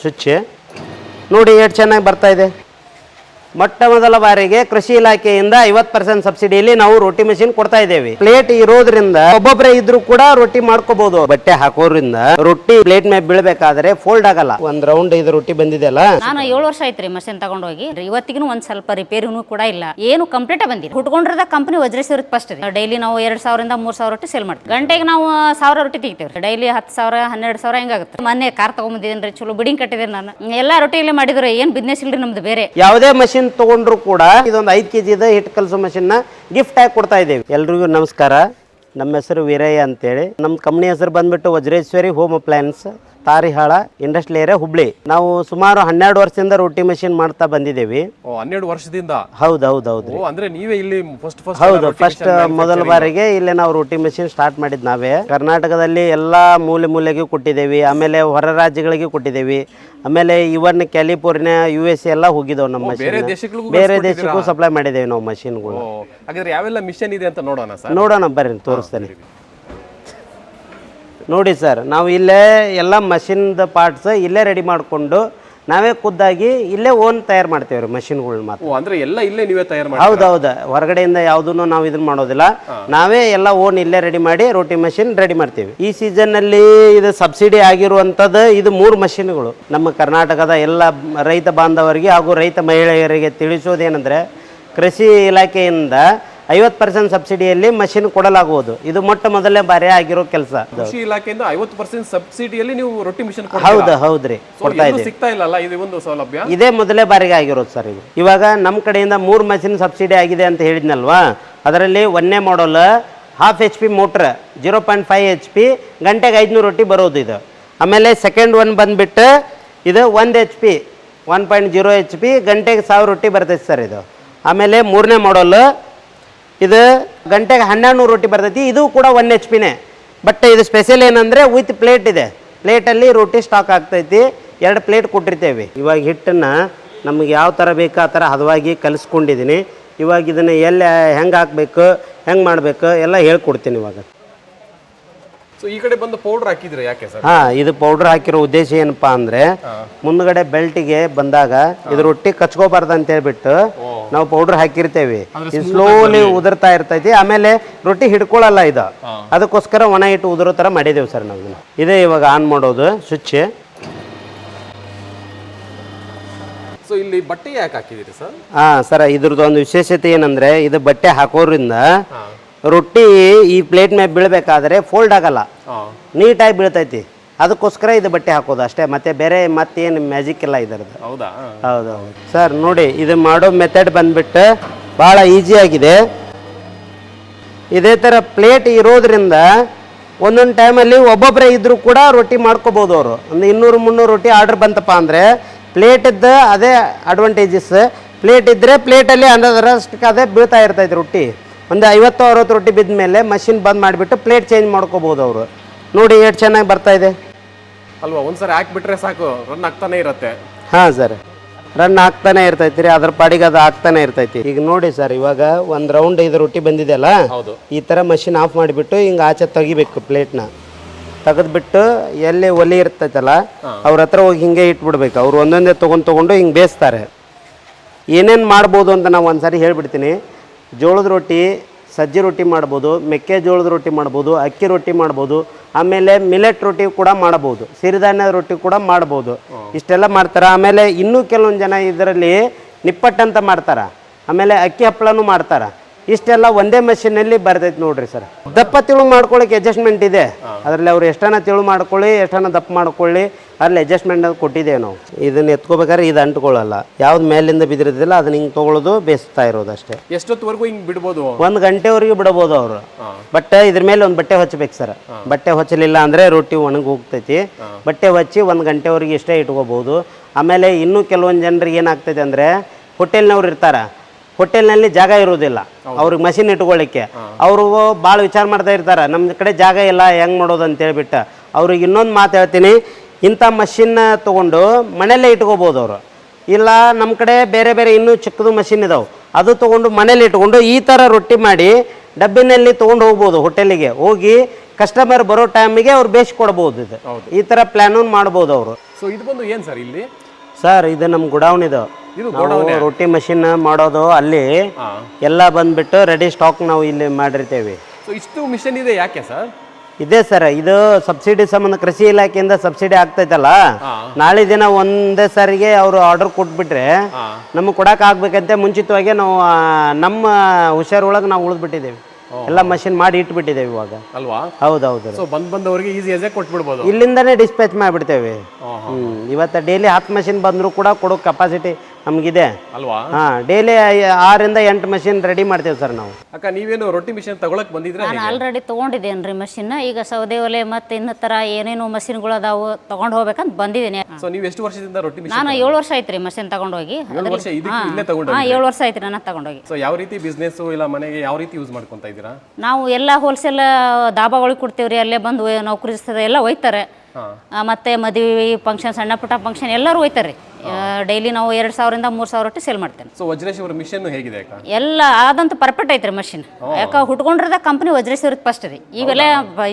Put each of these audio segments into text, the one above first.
Switch ನೋಡಿ ಎಷ್ಟು ಚೆನ್ನಾಗಿ ಬರ್ತಾ ಇದೆ. ಮೊಟ್ಟ ಮೊದಲ ಬಾರಿಗೆ ಕೃಷಿ ಇಲಾಖೆಯಿಂದ 50% ಸಬ್ಸಿಡಿಯಲ್ಲಿ ನಾವು ರೊಟ್ಟಿ ಮಷಿನ್ ಕೊಡ್ತಾ ಇದ್ದೇವೆ. ಪ್ಲೇಟ್ ಇರೋದ್ರಿಂದ ಒಬ್ಬೊಬ್ಬರೇ ಇದ್ರೂ ಕೂಡ ರೊಟ್ಟಿ ಮಾಡ್ಕೋಬಹುದು. ಬಟ್ಟೆ ಹಾಕೋದ್ರಿಂದ ರೊಟ್ಟಿ ಪ್ಲೇಟ್ ಮೇಲೆ ಬೀಳ್ಬೇಕಾದ್ರೆ ಫೋಲ್ಡ್ ಆಗಲ್ಲ. ಒಂದ್ ರೌಂಡ್ ಇದು ರೊಟ್ಟಿ ಬಂದಿದೆಲ್ಲ. ನಾನು 7 ವರ್ಷ ಆಯ್ತ್ರಿ ಮಷಿನ್ ತಗೊಂಡೋಗಿ. ಇವತ್ತಿಗೂ ಒಂದ್ ಸ್ವಲ್ಪ ರಿಪೇರಿನೂ ಕೂಡ ಇಲ್ಲ, ಏನು ಕಂಪ್ಲೀಟ್ ಬಂದಿಲ್ಲ. ಹುಟ್ಕೊಂಡಿರೋದ ಕಂಪನಿ ವಜ್ರೇಶ್ವರ ಫಸ್ಟ್ ರೀ. ಡೈಲಿ ನಾವು 2000 ಇಂದ 3000 ರೊಟ್ಟಿ ಸೇಲ್ ಮಾಡ್ತೀವಿ. ಗಂಟೆಗೆ ನಾವು 1000 ರೊಟ್ಟಿ ತೆಗಿತೇವೆ. ಡೈಲಿ 10,000 12,000 ಹಿಂಗಾಗುತ್ತೆ. ಮೊನ್ನೆ ಕಾರ್ ತಗೊಂಡ್ಬಂದಿದ್ದೇನೆ, ಚಲೋ ಬಿಡಿಂಗ್ ಕಟ್ಟಿದ್ದೇನೆ ನಾನು. ಎಲ್ಲಾ ರೊಟ್ಟಿ ಇಲ್ಲೇ ಮಾಡಿದ್ರೆ ಏನ್ ಬಿಸ್ನೆಸ್ ಇಲ್ರಿ ನಮ್ದು ಬೇರೆ. ಯಾವುದೇ ಮಷಿನ್ ತಗೊಂಡ್ರು ಕೂಡ ಇದೊಂದು 5 kg ಹಿಟ್ಟು ಕಲಸೋ ಮಷಿನ್ ನ ಗಿಫ್ಟ್ ಆಗಿ ಕೊಡ್ತಾ ಇದ್ದೇವೆ. ಎಲ್ರಿಗೂ ನಮಸ್ಕಾರ. ನಮ್ಮ ಹೆಸರು ವೀರಯ್ಯ ಅಂತೇಳಿ. ನಮ್ಮ ಕಂಪ್ನಿ ಹೆಸರು ಬಂದ್ಬಿಟ್ಟು Vajreshwari home appliances, Tarihal industrial area, Hubli. ನಾವು ಸುಮಾರು 12 ವರ್ಷದಿಂದ ರೊಟ್ಟಿ ಮಷಿನ್ ಮಾಡ್ತಾ ಬಂದಿದ್ದೇವೆ. 12 ವರ್ಷದಿಂದ? ಹೌದು. ಅಂದ್ರೆ ನೀವೇ ಇಲ್ಲಿ ಫಸ್ಟ್ ಮೊದಲ ಬಾರಿಗೆ ಇಲ್ಲಿ ನಾವು ರೊಟ್ಟಿ ಮಷಿನ್ ಸ್ಟಾರ್ಟ್ ಮಾಡಿದ್ ನಾವೇ. ಕರ್ನಾಟಕದಲ್ಲಿ ಎಲ್ಲಾ ಮೂಲೆಗೂ ಕೊಟ್ಟಿದ್ದೇವೆ. ಆಮೇಲೆ ಹೊರ ರಾಜ್ಯಗಳಿಗೆ ಕೊಟ್ಟಿದ್ದೇವೆ. ಆಮೇಲೆ ಇವನ್ ಕ್ಯಾಲಿಫೋರ್ನಿಯಾ, US ಎಲ್ಲ ಹೋಗಿದ್ದೇವೆ. ನಮ್ಮ ಮಷಿನ್ ಬೇರೆ ದೇಶಕ್ಕೂ ಸಪ್ಲೈ ಮಾಡಿದ್ದೇವೆ ನಾವು ಮಷಿನ್ಗಳು. ಹಾಗಾದ್ರೆ ಯಾವೆಲ್ಲ ಮಿಷನ್ ಇದೆ ಅಂತ ನೋಡೋಣ ಸರ್. ನೋಡೋಣ ಬರ್ರಿ, ತೋರಿಸ್ತೇನೆ. ನೋಡಿ ಸರ್, ನಾವು ಇಲ್ಲೇ ಎಲ್ಲ ಮಷಿನ್ದ ಪಾರ್ಟ್ಸ್ ಇಲ್ಲೇ ರೆಡಿ ಮಾಡಿಕೊಂಡು ನಾವೇ ಖುದ್ದಾಗಿ ಇಲ್ಲೇ ಓನ್ ತಯಾರು ಮಾಡ್ತೇವೆ ರೀ ಮಷಿನ್ಗಳನ್ನ ಮಾತ್ರ. ಅಂದ್ರೆ ಎಲ್ಲ ಇಲ್ಲೇ ನೀವೇ ತಯಾರು ಮಾಡಿ? ಹೌದು. ಹೊರಗಡೆಯಿಂದ ಯಾವುದನ್ನು ನಾವು ಇದನ್ನ ಮಾಡೋದಿಲ್ಲ. ನಾವೇ ಎಲ್ಲ ಓನ್ ಇಲ್ಲೇ ರೆಡಿ ಮಾಡಿ ರೊಟ್ಟಿ ಮಷಿನ್ ರೆಡಿ ಮಾಡ್ತೀವಿ. ಈ ಸೀಸನ್ ನಲ್ಲಿ ಇದು ಸಬ್ಸಿಡಿ ಆಗಿರುವಂತದ್ದು ಇದು 3 ಮಷಿನ್ಗಳು. ನಮ್ಮ ಕರ್ನಾಟಕದ ಎಲ್ಲ ರೈತ ಬಾಂಧವರಿಗೆ ಹಾಗೂ ರೈತ ಮಹಿಳೆಯರಿಗೆ ತಿಳಿಸೋದೇನೆಂದ್ರೆ, ಕೃಷಿ ಇಲಾಖೆಯಿಂದ 50% ಸಬ್ಸಿಡಿಯಲ್ಲಿ ಮಷಿನ್ ಕೊಡಲಾಗುವುದು. ಇದು ಮೊಟ್ಟ ಮೊದಲನೇ ಬಾರಿ ಆಗಿರೋ ಕೆಲಸ. ಕೃಷಿ ಇಲಾಖೆಯಿಂದ 50% ಸಬ್ಸಿಡಿಯಲ್ಲಿ ನೀವು ರೊಟ್ಟಿ ಮಿಷನ್ ಹೌದ್ರಿ ಕೊಡ್ತಾ ಇದ್ದೀವಿ. ಸಿಗ್ತಾ ಇಲ್ಲ ಇದು ಒಂದು ಸೌಲಭ್ಯ ಇದೇ ಮೊದಲೇ ಬಾರಿಗೆ ಆಗಿರೋದು ಸರ್. ಇದು ಇವಾಗ ನಮ್ಮ ಕಡೆಯಿಂದ 3 ಮಷಿನ್ ಸಬ್ಸಿಡಿ ಆಗಿದೆ ಅಂತ ಹೇಳಿದ್ನಲ್ವಾ. ಅದರಲ್ಲಿ 1ನೇ ಮಾಡಲ್ 1/2 HP ಮೋಟ್ರ್ 0.5 HP ಗಂಟೆಗೆ 500 ರೊಟ್ಟಿ ಬರೋದು ಇದು. ಆಮೇಲೆ ಸೆಕೆಂಡ್ ಒನ್ ಬಂದ್ಬಿಟ್ಟು ಇದು 1 HP 1.0 HP ಗಂಟೆಗೆ 1000 ರೊಟ್ಟಿ ಬರ್ತೈತೆ ಸರ್ ಇದು. ಆಮೇಲೆ 3ನೇ ಮಾಡಲ್ ಇದು ಗಂಟೆಗೆ 1200 ರೊಟ್ಟಿ ಬರ್ತೈತಿ. ಇದು ಕೂಡ 1 HP. ಬಟ್ ಇದು ಸ್ಪೆಷಲ್ ಏನಂದರೆ ವಿತ್ ಪ್ಲೇಟ್ ಇದೆ. ಪ್ಲೇಟಲ್ಲಿ ರೊಟ್ಟಿ ಸ್ಟಾಕ್ ಆಗ್ತೈತಿ. 2 ಪ್ಲೇಟ್ ಕೊಟ್ಟಿರ್ತೇವೆ. ಇವಾಗ ಹಿಟ್ಟನ್ನು ನಮಗೆ ಯಾವ ಥರ ಬೇಕು ಆ ಥರ ಹದವಾಗಿ ಕಲಿಸ್ಕೊಂಡಿದ್ದೀನಿ. ಇವಾಗ ಇದನ್ನು ಎಲ್ಲಿ ಹೆಂಗೆ ಹಾಕಬೇಕು, ಹೆಂಗೆ ಮಾಡಬೇಕು ಎಲ್ಲ ಹೇಳ್ಕೊಡ್ತೀನಿ ಇವಾಗ. ಸೊ ಈ ಕಡೆ ಬಂದು ಪೌಡರ್ ಹಾಕಿದ್ರೆ ಯಾಕೆ ಸರ್? ಇದು ಪೌಡರ್ ಹಾಕಿರೋ ಉದ್ದೇಶ ಏನಪ್ಪಾ ಅಂದ್ರೆ, ಮುಂದ್ಗಡೆ ಬೆಲ್ಟಿಗೆ ಬಂದಾಗ ಇದು ರೊಟ್ಟಿ ಕಚ್ಕೋಬಾರ್ದು ಅಂತ ಹೇಳ್ಬಿಟ್ಟು ನಾವು ಪೌಡರ್ ಹಾಕಿರ್ತೇವೆ. ಇದು ಸ್ಲೋಲಿ ಉದುರ್ತಾ ಇರ್ತೈತಿ. ಆಮೇಲೆ ರೊಟ್ಟಿ ಹಿಡ್ಕೊಳ್ಳಲ್ಲ ಇದು. ಅದಕ್ಕೋಸ್ಕರ ಒಣ ಇಟ್ಟು ಉದುರೋ ತರ ಮಾಡಿದೇವು ಸರ್ ನಾವು. ಇದೇ ಇವಾಗ ಆನ್ ಮಾಡೋದು ಸ್ವಿಚ್. ಸೊ ಇಲ್ಲಿ ಬಟ್ಟೆ ಯಾಕೆ ಹಾಕಿದಿರಿ ಸರ್? ಸರ್, ಇದ್ರದ್ದು ಒಂದು ವಿಶೇಷತೆ ಏನಂದ್ರೆ, ಇದು ಬಟ್ಟೆ ಹಾಕೋದ್ರಿಂದ ರೊಟ್ಟಿ ಈ ಪ್ಲೇಟ್ ಮೇಲೆ ಬೀಳ್ಬೇಕಾದ್ರೆ ಫೋಲ್ಡ್ ಆಗಲ್ಲ, ನೀಟಾಗಿ ಬೀಳ್ತೈತಿ. ಅದಕ್ಕೋಸ್ಕರ ಇದು ಬಟ್ಟೆ ಹಾಕೋದು ಅಷ್ಟೇ. ಮತ್ತೆ ಬೇರೆ ಮತ್ತೇನು ಮ್ಯಾಜಿಕ್ ಇಲ್ಲ ಇದರದ್ದು. ಹೌದು ಸರ್. ನೋಡಿ, ಇದು ಮಾಡೋ ಮೆಥಡ್ ಬಂದ್ಬಿಟ್ಟು ಭಾಳ ಈಸಿ ಆಗಿದೆ. ಇದೇ ಥರ ಪ್ಲೇಟ್ ಇರೋದ್ರಿಂದ ಒಂದೊಂದು ಟೈಮಲ್ಲಿ ಒಬ್ಬೊಬ್ಬರೇ ಇದ್ರೂ ಕೂಡ ರೊಟ್ಟಿ ಮಾಡ್ಕೋಬೋದು. ಅವರು ಒಂದು 200-300 ರೊಟ್ಟಿ ಆರ್ಡರ್ ಬಂತಪ್ಪ ಅಂದರೆ ಪ್ಲೇಟಿದ್ದು ಅದೇ ಅಡ್ವಾಂಟೇಜಸ್. ಪ್ಲೇಟ್ ಇದ್ದರೆ ಪ್ಲೇಟಲ್ಲಿ ಅದರಷ್ಟಕ್ಕೆ ಅದೇ ಬೀಳ್ತಾ ಇರ್ತೈತೆ ರೊಟ್ಟಿ. ಒಂದು 50-60 ರೊಟ್ಟಿ ಬಿದ್ದ ಮೇಲೆ ಮಷಿನ್ ಬಂದ್ ಮಾಡಿಬಿಟ್ಟು ಪ್ಲೇಟ್ ಚೇಂಜ್ ಮಾಡ್ಕೋಬೋದು ಅವರು. ನೋಡಿ ಎಷ್ಟು ಚೆನ್ನಾಗಿ ಬರ್ತಾ ಇದೆ ಅಲ್ವಾ? ಒಂದ್ಸರಿ ಹಾಕ್ಬಿಟ್ರೆ ಸಾಕು, ರನ್ ಆಗ್ತಾನೆ ಇರುತ್ತೆ. ಸರ್, ರನ್ ಆಗ್ತಾನೆ ಇರ್ತೈತಿ ರೀ. ಅದ್ರ ಪಾಡಿಗೆ ಅದು ಆಗ್ತಾನೆ ಇರ್ತೈತಿ. ಈಗ ನೋಡಿ ಸರ್, ಇವಾಗ ಒಂದು ರೌಂಡ್ ಇದು ರೊಟ್ಟಿ ಬಂದಿದೆಯಲ್ಲ, ಈ ಥರ ಮಷಿನ್ ಆಫ್ ಮಾಡಿಬಿಟ್ಟು ಹಿಂಗೆ ಆಚೆ ತೆಗಿಬೇಕು. ಪ್ಲೇಟ್ನ ತೆಗೆದ್ಬಿಟ್ಟು ಎಲ್ಲಿ ಒಲಿ ಇರ್ತೈತಲ್ಲ ಅವ್ರ ಹತ್ರ ಹೋಗಿ ಹಿಂಗೆ ಇಟ್ಬಿಡ್ಬೇಕು. ಅವ್ರು ಒಂದೊಂದೇ ತೊಗೊಂಡು ಹಿಂಗೆ ಬೇಯಿಸ್ತಾರೆ. ಏನೇನು ಮಾಡ್ಬೋದು ಅಂತ ನಾವು ಒಂದ್ಸರಿ ಹೇಳ್ಬಿಡ್ತೀನಿ. ಜೋಳದ ರೊಟ್ಟಿ, ಸಜ್ಜಿ ರೊಟ್ಟಿ ಮಾಡ್ಬೋದು, ಮೆಕ್ಕೆಜೋಳದ ರೊಟ್ಟಿ ಮಾಡ್ಬೋದು, ಅಕ್ಕಿ ರೊಟ್ಟಿ ಮಾಡ್ಬೋದು, ಆಮೇಲೆ ಮಿಲೆಟ್ ರೊಟ್ಟಿ ಕೂಡ ಮಾಡ್ಬೋದು, ಸಿರಿಧಾನ್ಯದ ರೊಟ್ಟಿ ಕೂಡ ಮಾಡ್ಬೋದು. ಇಷ್ಟೆಲ್ಲ ಮಾಡ್ತಾರೆ. ಆಮೇಲೆ ಇನ್ನೂ ಕೆಲವೊಂದು ಜನ ಇದರಲ್ಲಿ ನಿಪ್ಪಟ್ಟಂತ ಮಾಡ್ತಾರೆ. ಆಮೇಲೆ ಅಕ್ಕಿ ಹಪ್ಪಳನೂ ಮಾಡ್ತಾರೆ. ಇಷ್ಟೆಲ್ಲ ಒಂದೇ ಮಷಿನಲ್ಲಿ ಬರ್ತೈತಿ ನೋಡ್ರಿ ಸರ್. ದಪ್ಪ ತಿಳು ಮಾಡ್ಕೊಳ್ಳಿಕ್ಕೆ ಅಡ್ಜಸ್ಟ್ಮೆಂಟ್ ಇದೆ. ಅದರಲ್ಲಿ ಅವ್ರು ಎಷ್ಟನ್ನ ತಿಳು ಮಾಡ್ಕೊಳ್ಳಿ, ಎಷ್ಟನ್ನ ದಪ್ಪ ಮಾಡ್ಕೊಳ್ಳಿ, ಅಲ್ಲಿ ಅಡ್ಜಸ್ಟ್ಮೆಂಟ್ ಕೊಟ್ಟಿದ್ದೇವೆ ನಾವು. ಇದನ್ನ ಎತ್ಕೋಬೇಕಾದ್ರೆ ಇದು ಅಂಟ್ಕೊಳ್ಳಲ್ಲ. ಯಾವ್ದು ಮೇಲಿಂದ ಬಿದ್ದಿರೋದಿಲ್ಲ ಅದನ್ನ ಹಿಂಗೆ ತೊಗೊಳ್ಳೋದು, ಬೇಯಿಸ್ತಾ ಇರೋದು ಅಷ್ಟೇ. ಎಷ್ಟೊತ್ತವರೆಗೂ ಹಿಂಗೆ ಬಿಡ್ಬೋದು? 1 ಗಂಟೆವರೆಗೂ ಬಿಡ್ಬೋದು ಅವರು. ಬಟ್ ಇದ್ರ ಮೇಲೆ ಒಂದು ಬಟ್ಟೆ ಹೊಚ್ಚಬೇಕು ಸರ್. ಬಟ್ಟೆ ಹೊಚ್ಚಲಿಲ್ಲ ಅಂದರೆ ರೊಟ್ಟಿ ಒಣಗಿ ಹೋಗ್ತೈತಿ. ಬಟ್ಟೆ ಹೊಚ್ಚಿ 1 ಗಂಟೆವರೆಗೆ ಇಷ್ಟೇ ಇಟ್ಕೋಬಹುದು. ಆಮೇಲೆ ಇನ್ನೂ ಕೆಲವೊಂದು ಜನರಿಗೆ ಏನಾಗ್ತೈತೆ ಅಂದರೆ, ಹೋಟೆಲ್ನವ್ರು ಇರ್ತಾರೆ, ಹೋಟೆಲ್ನಲ್ಲಿ ಜಾಗ ಇರೋದಿಲ್ಲ ಅವ್ರಿಗೆ ಮಷಿನ್ ಇಟ್ಕೊಳ್ಳಿಕ್ಕೆ. ಅವರು ಭಾಳ ವಿಚಾರ ಮಾಡ್ತಾ ಇರ್ತಾರೆ, ನಮ್ಮ ಕಡೆ ಜಾಗ ಇಲ್ಲ, ಹೆಂಗೆ ಮಾಡೋದು ಅಂತ ಹೇಳ್ಬಿಟ್ಟು. ಅವ್ರಿಗೆ ಇನ್ನೊಂದು ಮಾತು ಹೇಳ್ತೀನಿ, ಇಂಥ ಮಷಿನ್ ತೊಗೊಂಡು ಮನೆಯಲ್ಲೇ ಇಟ್ಕೋಬೋದು ಅವರು. ಇಲ್ಲ ನಮ್ಮ ಕಡೆ ಬೇರೆ ಬೇರೆ ಇನ್ನೂ ಚಿಕ್ಕದು ಮಷಿನ್ ಇದಾವೆ, ಅದು ತೊಗೊಂಡು ಮನೇಲಿ ಇಟ್ಕೊಂಡು ಈ ಥರ ರೊಟ್ಟಿ ಮಾಡಿ ಡಬ್ಬಿನಲ್ಲಿ ತೊಗೊಂಡು ಹೋಗ್ಬೋದು. ಹೋಟೆಲಿಗೆ ಹೋಗಿ ಕಸ್ಟಮರ್ ಬರೋ ಟೈಮಿಗೆ ಅವ್ರು ಬೇಯಿಸಿ ಕೊಡ್ಬೋದು ಇದು. ಈ ಥರ ಪ್ಲ್ಯಾನು ಮಾಡ್ಬೋದು ಅವರು. ಸೊ ಇದು ಬಂದು ಏನು ಸರ್ ಇಲ್ಲಿ? ಸರ್ ಇದು ನಮ್ಮ ಗುಡೌನ್ ಇದು. ಇದು ನಾವು ರೊಟ್ಟಿ ಮಷಿನ್ ಮಾಡೋದು ಅಲ್ಲಿ ಎಲ್ಲ ಬಂದ್ಬಿಟ್ಟು ರೆಡಿ ಸ್ಟಾಕ್ ನಾವು ಇಲ್ಲಿ ಮಾಡಿರ್ತೇವೆ. ಸೊ ಇಷ್ಟು ಮಿಷನ್ ಇದೆ ಯಾಕೆ ಸರ್? ಇದೆ ಸರ್, ಇದು ಸಬ್ಸಿಡಿ ಸಂಬಂಧ ಕೃಷಿ ಇಲಾಖೆಯಿಂದ ಸಬ್ಸಿಡಿ ಆಗ್ತೈತಲ್ಲ, ನಾಳೆ ದಿನ ಒಂದೇ ಸಾರಿಗೆ ಅವರು ಆರ್ಡರ್ ಕೊಟ್ಬಿಟ್ರೆ ನಮಗೆ ಕೊಡಕ್ಕೆ ಆಗ್ಬೇಕಂತೆ ಮುಂಚಿತವಾಗಿ ನಾವು ನಮ್ಮ ಹುಷಾರೊಳಗೆ ನಾವು ಉಳಿದ್ಬಿಟ್ಟಿದ್ದೇವೆ. ಎಲ್ಲ ಮಷಿನ್ ಮಾಡಿ ಇಟ್ಬಿಟ್ಟಿದ್ದೇವೆ ಇವಾಗ ಅಲ್ವಾ? ಹೌದೌದು. ಸೊ ಬಂದವರಿಗೆ ಈಸಿ ಕೊಟ್ಬಿಡ್ಬೋದು. ಇಲ್ಲಿಂದನೇ ಡಿಸ್ಪ್ಯಾಚ್ ಮಾಡಿಬಿಡ್ತೇವೆ. ಇವತ್ತು ಡೈಲಿ 10 ಮಷಿನ್ ಬಂದರೂ ಕೂಡ ಕೊಡೋ ಕೆಪಾಸಿಟಿ ನಮಗಿದೆ ಅಲ್ವಾ? ಡೈಲಿ 6 ಇಂದ 8 ಮಷಿನ್ ರೆಡಿ ಮಾಡ್ತೇವೆ ಸರ್ ನಾವು. ಅಕ್ಕ ನೀವೇನು ರೊಟ್ಟಿ ಮಿಷನ್ ತಗೊಳಕ್ ಬಂದಿದ್ರೆ? ನಾನು ಆಲ್ರೆಡಿ ತೊಗೊಂಡಿದ್ದೇನೆ ಮಷಿನ್. ಈಗ ಸೌದೆ ಒಲೆ ಮತ್ತು ಇನ್ನಿತರ ಏನೇನು ಮಷಿನ್ಗಳು ಅದಾವು ತಗೊಂಡು ಹೋಗ್ಬೇಕಂತ ಬಂದಿದ್ದೀನಿ. ಸೊ ನೀವು ಎಷ್ಟು ವರ್ಷದಿಂದ ರೊಟ್ಟಿ ಮಿಷನ್? ನಾನು 7 ವರ್ಷ ಆಯ್ತು ರೀ ಮಷಿನ್ ತಗೊಂಡೋಗಿ. 7 ವರ್ಷ ಇಲ್ಲೇ ತಗೊಂಡು? 7 ವರ್ಷ ಆಯ್ತು ನಾನು ತಗೊಂಡೋಗಿ. ಸೊ ಯಾವ ರೀತಿ ಬಿಸ್ನೆಸ್ ಇಲ್ಲ ಮನೆಗೆ ಯಾವ ರೀತಿ ಯೂಸ್ ಮಾಡ್ಕೊಂತ ಇದ್ದೀರಾ? ನಾವು ಎಲ್ಲ ಹೋಲ್ಸೇಲ್ ದಾಬಾಗಳಿಗೆ ಕೊಡ್ತೀವಿ ರೀ. ಅಲ್ಲೇ ಬಂದು ನೌಕರಿ ಎಲ್ಲ ಒಯ್ತಾರೆ. ಮತ್ತು ಮದುವೆ ಫಂಕ್ಷನ್, ಸಣ್ಣ ಪುಟ್ಟ ಫಂಕ್ಷನ್ ಎಲ್ಲರೂ ಒಯ್ತಾರೆ. ಡೈಲಿ ನಾವು 2,000 ಇಂದ 3,000 ರೊಟ್ಟಿ ಸೇಲ್ ಮಾಡ್ತೇನೆ. ಸೊ ವಜ್ರೇಶ್ ಅವರ ಮಿಷನ್ ಹೇಗಿದೆ ಅಕ್ಕ? ಎಲ್ಲ ಅದಂತೂ ಪರ್ಫೆಕ್ಟ್ ಐತ್ರಿ ಮಷಿನ್. ಯಾಕೆ ಹುಟ್ಕೊಂಡಿರೋದ ಕಂಪ್ನಿ ವಜ್ರೇಶ್ ಇರುತ್ತೆ ಫಸ್ಟ್ ರೀ. ಇವೆಲ್ಲ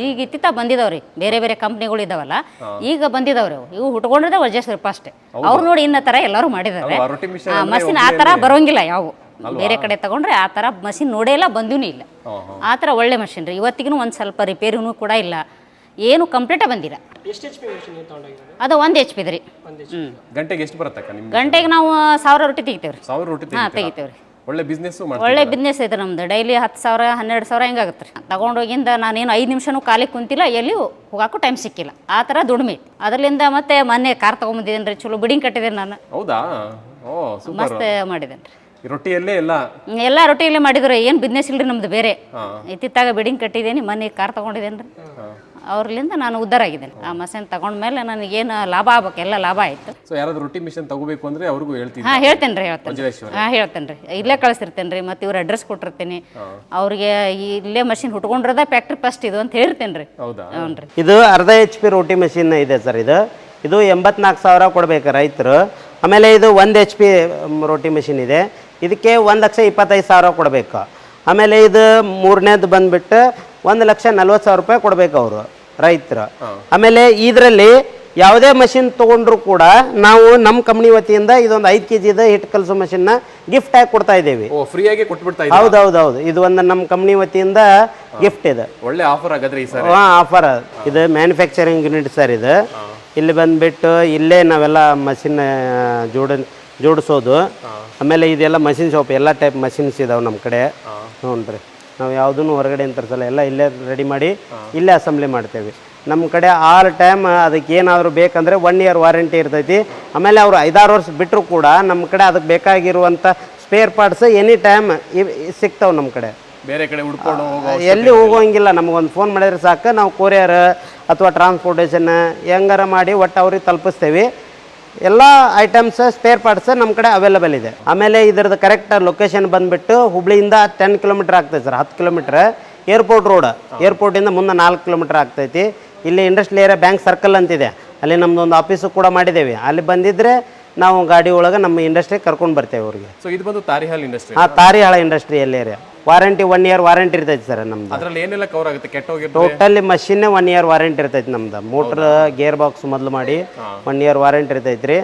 ಈಗ ಇತ್ತಿತ್ತ ಬಂದಿದಾವ್ರಿ, ಬೇರೆ ಬೇರೆ ಕಂಪ್ನಿಗಳು ಇದಾವಲ್ಲ ಈಗ ಬಂದಿದಾವ್ರಿ. ಇವು ಹುಟ್ಕೊಂಡಿರೋದೇ ವಜ್ರೇಶ್ ಫಸ್ಟ್. ಅವ್ರು ನೋಡಿ ಇನ್ನ ತರ ಎಲ್ಲರೂ ಮಾಡಿದ್ದಾರೆ. ಮಷಿನ್ ಆ ಥರ ಬರೋಂಗಿಲ್ಲ ಯಾವ ಬೇರೆ ಕಡೆ ತಗೊಂಡ್ರೆ ಆ ಥರ ಮಷಿನ್ ನೋಡೇ ಇಲ್ಲ, ಬಂದೂ ಇಲ್ಲ. ಆ ಥರ ಒಳ್ಳೆ ಮಷಿನ್ ರೀ. ಇವತ್ತಿಗೂ ಒಂದು ಸ್ವಲ್ಪ ರಿಪೇರಿನೂ ಕೂಡ ಇಲ್ಲ, ಏನು ಕಂಪ್ಲೀಟಾಗಿ ಬಂದಿಲ್ಲ. ಅದು 1 HP ರೀ. ಗಂಟೆಗೆ ಎಷ್ಟು ಬರುತ್ತಕ್ಕ ನಿಮ್ಗೆ? ಗಂಟೆಗೆ ನಾವು 1000 ರೊಟ್ಟಿ ತೆಗಿತೇವ್ರಿ. 1000 ರೊಟ್ಟಿ ತೆಗಿತೇವ್ರಿ. ಒಳ್ಳೆ ಬಿಸ್ನೆಸ್ ಒಳ್ಳೆ ಬಿಸ್ನೆಸ್ ಐತೆ ನಮ್ದು. ಡೈಲಿ 10,000 12,000 ಹೆಂಗಾಗುತ್ತೆ ರೀ. ತಗೊಂಡೋಗಿಂದ ನಾನೇನು 5 ನಿಮಿಷನೂ ಖಾಲಿ ಕುಂತಿಲ್ಲ, ಎಲ್ಲಿ ಹೋಗಾಕು ಟೈಮ್ ಸಿಕ್ಕಿಲ್ಲ. ಆ ಥರ ದುಡಿಮೆ. ಅದರಿಂದ ಮತ್ತೆ ಮೊನ್ನೆ ಕಾರ್ ತೊಗೊಂಬಂದಿದ್ದೇನೆ ರೀ. ಚಲೋ ಬಿಡಿಂಗ್ ಕಟ್ಟಿದ್ದೇನೆ ನಾನು. ಹೌದಾ? ಓ ಸೂಪರ್. ಮಸ್ತ್ ಮಾಡಿದ್ದೇನೆ ರೀ. ರೊಟ್ಟಿಯಲ್ಲೇ ಎಲ್ಲ ರೊಟ್ಟಿಯಲ್ಲೇ ಮಾಡಿದ್ರು. ಏನು ಬಿಸ್ನೆಸ್ ಇಲ್ರಿ ನಮ್ದು ಬೇರೆ. ಇತ್ತಿತ್ತಾಗ ಬಿಡಿಂಗ್ ಕಟ್ಟಿದ್ದೇನೆ, ಮೊನ್ನೆ ಕಾರ್ ತೊಗೊಂಡಿದ್ದೇನೆ ರೀ. ಅವ್ರಲಿಂದ ನಾನು ಉದ್ಧಾರ ಆಗಿದ್ದೇನೆ. ಆ ಮಷಿನ್ ತಗೊಂಡ್ಮೇಲೆ ನನಗೇನು ಲಾಭ ಆಗ್ಬೇಕು, ಎಲ್ಲ ಲಾಭ ಆಯಿತು. ಸೊ ಯಾರಾದ್ರೂ ರೊಟ್ಟಿ ಮಿಷನ್ ತಗೋಬೇಕು ಅಂದ್ರೆ ಅವ್ರಿಗೂ ಹೇಳ್ತೀನಿ? ಹೇಳ್ತೇನೆ ರೀ. ಹೇಳ್ತೇನೆ ರೀ. ಇಲ್ಲೇ ಕಳಿಸಿರ್ತೇನೆ ರೀ. ಮತ್ತು ಇವ್ರ ಅಡ್ರೆಸ್ ಕೊಟ್ಟಿರ್ತೀನಿ ಅವ್ರಿಗೆ. ಇಲ್ಲೇ ಮಷಿನ್ ಹುಟ್ಕೊಂಡಿರೋದ ಫ್ಯಾಕ್ಟ್ರಿ ಫಸ್ಟ್ ಇದು ಅಂತ ಹೇಳ್ತೇನೆ ರೀ. ಹೌದಾ? ಹ್ಞೂ ರೀ. ಇದು ಅರ್ಧ HP ರೋಟಿ ಮಷಿನ್ ಇದೆ ಸರ್. ಇದು 84,000 ಕೊಡ್ಬೇಕು ರೈತರು. ಆಮೇಲೆ ಇದು 1 HP ರೋಟಿ ಮಷಿನ್ ಇದೆ. ಇದಕ್ಕೆ 1,25,000 ಕೊಡಬೇಕು. ಆಮೇಲೆ ಇದು ಮೂರನೇದು ಬಂದ್ಬಿಟ್ಟು 1,40,40,000 ರೂಪಾಯಿ ಕೊಡಬೇಕು ಅವರು ರೈತರು. ಆಮೇಲೆ ಇದರಲ್ಲಿ ಯಾವುದೇ ಮಷಿನ್ ತೊಗೊಂಡ್ರು ಕೂಡ ನಾವು ನಮ್ಮ ಕಂಪ್ನಿ ವತಿಯಿಂದ ಇದೊಂದು 5 kg ಹಿಟ್ಟು ಕಲಸೋ ಮಷಿನ್ನ ಗಿಫ್ಟ್ ಆಗಿ ಕೊಡ್ತಾ ಇದ್ದೀವಿ. ಫ್ರೀಯಾಗಿ ಕೊಟ್ಬಿಡ್ತಾ ಇದ್ದೀವಿ? ಹೌದೌದು. ಇದು ಒಂದು ನಮ್ಮ ಕಂಪ್ನಿ ವತಿಯಿಂದ ಗಿಫ್ಟ್ ಇದೆ. ಒಳ್ಳೆ ಆಫರ್ ಆಗಾದ್ರೆ ಈ ಸರಿ? ಆಫರ್. ಇದು ಮ್ಯಾನುಫ್ಯಾಕ್ಚರಿಂಗ್ ಯೂನಿಟ್ ಸರ್. ಇದು ಇಲ್ಲಿ ಬಂದ್ಬಿಟ್ಟು ಇಲ್ಲೇ ನಾವೆಲ್ಲ ಮಷಿನ್ ಜೋಡಿಸೋದು. ಆಮೇಲೆ ಇದೆಲ್ಲ ಮಷಿನ್ ಶಾಪ್, ಎಲ್ಲ ಟೈಪ್ ಮಷಿನ್ಸ್ ಇದಾವೆ ನಮ್ಮ ಕಡೆ. ಹ್ಞೂ ರೀ. ನಾವು ಯಾವುದನ್ನು ಹೊರಗಡೆ ತರಿಸಲ್ಲ, ಎಲ್ಲ ಇಲ್ಲೇ ರೆಡಿ ಮಾಡಿ ಇಲ್ಲೇ ಅಸೆಂಬ್ಲಿ ಮಾಡ್ತೇವೆ. ನಮ್ಮ ಕಡೆ ಆಲ್ ಟೈಮ್ ಅದಕ್ಕೆ ಏನಾದರೂ ಬೇಕಂದರೆ 1 year ವಾರಂಟಿ ಇರ್ತೈತಿ. ಆಮೇಲೆ ಅವರು 5-6 ವರ್ಷ ಬಿಟ್ಟರು ಕೂಡ ನಮ್ಮ ಕಡೆ ಅದಕ್ಕೆ ಬೇಕಾಗಿರುವಂಥ ಸ್ಪೇರ್ ಪಾರ್ಟ್ಸ್ ಎನಿ ಟೈಮ್ ಸಿಗ್ತಾವೆ ನಮ್ಮ ಕಡೆ. ಬೇರೆ ಕಡೆ ಹುಡ್ಕೊಂಡು ಎಲ್ಲಿ ಹೋಗೋಂಗಿಲ್ಲ. ನಮಗೊಂದು ಫೋನ್ ಮಾಡಿದ್ರೆ ಸಾಕು, ನಾವು ಕೊರಿಯರ್ ಅಥವಾ ಟ್ರಾನ್ಸ್ಪೋರ್ಟೇಷನ್ ಹೆಂಗಾರ ಮಾಡಿ ಒಟ್ಟು ಅವ್ರಿಗೆ ತಲುಪಿಸ್ತೇವೆ. ಎಲ್ಲ ಐಟಮ್ಸ್ ಸ್ಪೇರ್ ಪಾರ್ಟ್ಸ್ ನಮ್ಮ ಕಡೆ ಅವೈಲೇಬಲ್ ಇದೆ. ಆಮೇಲೆ ಇದರದ್ದು ಕರೆಕ್ಟ್ ಲೊಕೇಶನ್ ಬಂದುಬಿಟ್ಟು ಹುಬ್ಳಿಯಿಂದ 10 ಕಿಲೋಮೀಟ್ರ್ ಆಗ್ತೈತೆ ಸರ್. 10 kilometre airport road. ಏರ್ಪೋರ್ಟಿಂದ ಮುಂದೆ 4 ಕಿಲೋಮೀಟ್ರ್ ಆಗ್ತೈತಿ. ಇಲ್ಲಿ ಇಂಡಸ್ಟ್ರಿಯಲ್ ಏರಿಯಾ ಬ್ಯಾಂಕ್ ಸರ್ಕಲ್ ಅಂತಿದೆ, ಅಲ್ಲಿ ನಮ್ಮದು ಒಂದು ಆಫೀಸು ಕೂಡ ಮಾಡಿದ್ದೇವೆ. ಅಲ್ಲಿ ಬಂದಿದ್ದರೆ ನಾವು ಗಾಡಿ ಒಳಗೆ ನಮ್ಮ ಇಂಡಸ್ಟ್ರಿ ಕರ್ಕೊಂಡು ಬರ್ತೇವೆ ಅವ್ರಿಗೆ. ಸೊ ಇದು ಬಂದು Tarihal industry? Tarihal industrial area. Warranty 1 year warranty ಇರ್ತೈತಿ ಸರ್ ನಮ್ದು. ಅದರಲ್ಲಿ ಏನೆಲ್ಲ ಕವರ್ ಆಗುತ್ತೆ? ಕೆಟ್ಟೋಗಿ ಟೋಟಲಿ ಮಷಿನ್ನೇ 1 year ವಾರಂಟಿ ಇರ್ತೈತಿ ನಮ್ದು. ಮೋಟ್ರ್ ಗೇರ್ ಬಾಕ್ಸ್ ಮೊದಲು ಮಾಡಿ 1 year ವಾರಂಟಿ ಇರ್ತೈತಿ ರೀ.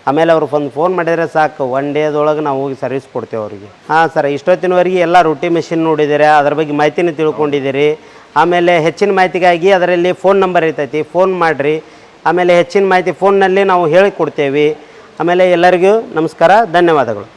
ಆಮೇಲೆ ಅವ್ರು ಒಂದು ಫೋನ್ ಮಾಡಿದರೆ ಸಾಕು, 1 ಡೇದೊಳಗೆ ನಾವು ಹೋಗಿ ಸರ್ವಿಸ್ ಕೊಡ್ತೇವೆ ಅವ್ರಿಗೆ. ಸರ್, ಇಷ್ಟೊತ್ತಿನವರೆಗೆ ಎಲ್ಲ ರೊಟ್ಟಿ ಮೆಷಿನ್ ನೋಡಿದ್ದೀರಿ, ಅದ್ರ ಬಗ್ಗೆ ಮಾಹಿತಿನ ತಿಳ್ಕೊಂಡಿದ್ದೀರಿ. ಆಮೇಲೆ ಹೆಚ್ಚಿನ ಮಾಹಿತಿಗಾಗಿ ಅದರಲ್ಲಿ ಫೋನ್ ನಂಬರ್ ಇರ್ತೈತಿ, ಫೋನ್ ಮಾಡಿರಿ. ಆಮೇಲೆ ಹೆಚ್ಚಿನ ಮಾಹಿತಿ ಫೋನ್ನಲ್ಲಿ ನಾವು ಹೇಳಿಕೊಡ್ತೇವೆ. ಆಮೇಲೆ ಎಲ್ಲರಿಗೂ ನಮಸ್ಕಾರ, ಧನ್ಯವಾದಗಳು.